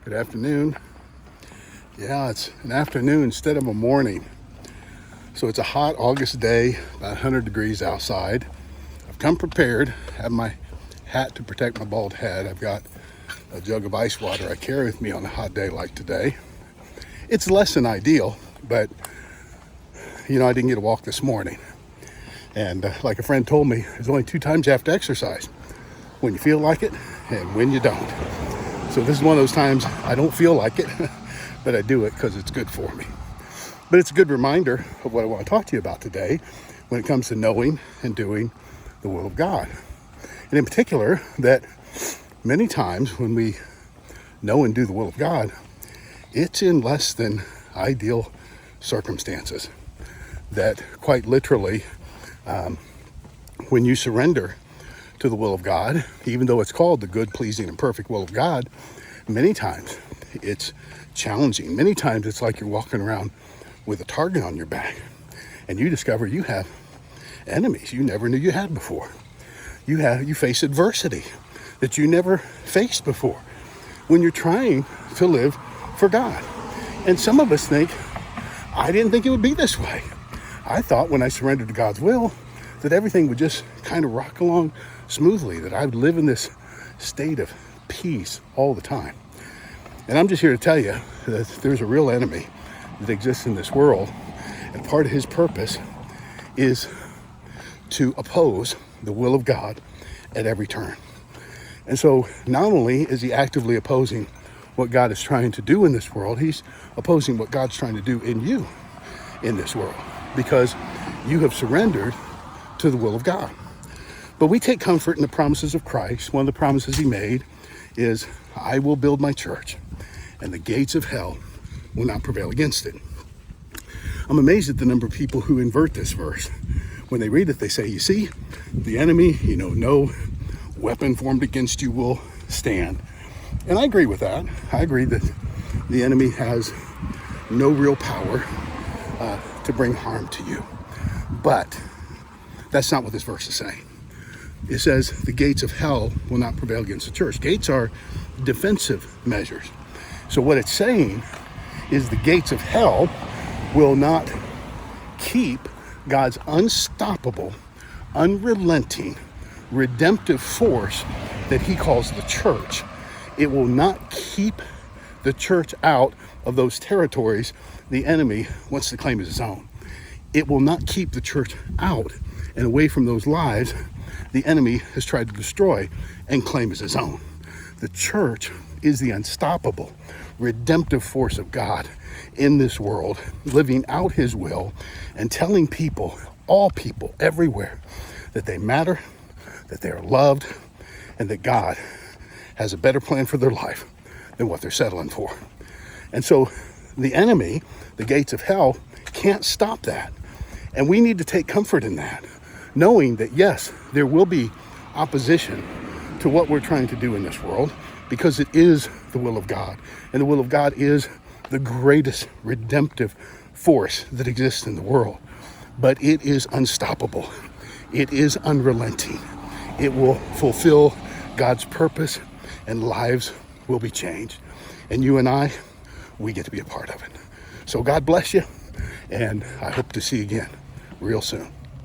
Good afternoon. Yeah, it's an afternoon instead of a morning. So it's a hot August day, about 100 degrees outside. I've come prepared, have my hat to protect my bald head. I've got a jug of ice water I carry with me on a hot day like today. It's less than ideal, but I didn't get a walk this morning. And like a friend told me, there's only two times you have to exercise: when you feel like it and when you don't. So this is one of those times I don't feel like it, but I do it because it's good for me. But it's a good reminder of what I want to talk to you about today when it comes to knowing and doing the will of God. And in particular, that many times when we know and do the will of God, it's in less than ideal circumstances. That quite literally, when you surrender to the will of God, even though it's called the good, pleasing, and perfect will of God, many times it's challenging. Many times it's like you're walking around with a target on your back, and you discover you have enemies you never knew you had before. You face adversity that you never faced before when you're trying to live for God. And some of us think, I didn't think it would be this way. I thought when I surrendered to God's will that everything would just kind of rock along smoothly, that I would live in this state of peace all the time. And I'm just here to tell you that there's a real enemy that exists in this world, and part of his purpose is to oppose the will of God at every turn. And so not only is he actively opposing what God is trying to do in this world, he's opposing what God's trying to do in you in this world, because you have surrendered to the will of God. But we take comfort in the promises of Christ. One of the promises he made is, I will build my church, and the gates of hell will not prevail against it. I'm amazed at the number of people who invert this verse. When they read it, they say, you see, the enemy, no weapon formed against you will stand. And I agree with that. I agree that the enemy has no real power to bring harm to you. But that's not what this verse is saying. It says the gates of hell will not prevail against the church. Gates are defensive measures. So what it's saying is the gates of hell will not keep God's unstoppable, unrelenting, redemptive force that he calls the church. It will not keep the church out of those territories the enemy wants to claim as his own. It will not keep the church out and away from those lives the enemy has tried to destroy and claim as his own. The church is the unstoppable, redemptive force of God in this world, living out his will and telling people, all people, everywhere, that they matter, that they are loved, and that God has a better plan for their life than what they're settling for. And so the enemy, the gates of hell, can't stop that. And we need to take comfort in that, knowing that, yes, there will be opposition to what we're trying to do in this world, because it is the will of God. And the will of God is the greatest redemptive force that exists in the world. But it is unstoppable. It is unrelenting. It will fulfill God's purpose, and lives will be changed. And you and I, we get to be a part of it. So God bless you, and I hope to see you again real soon.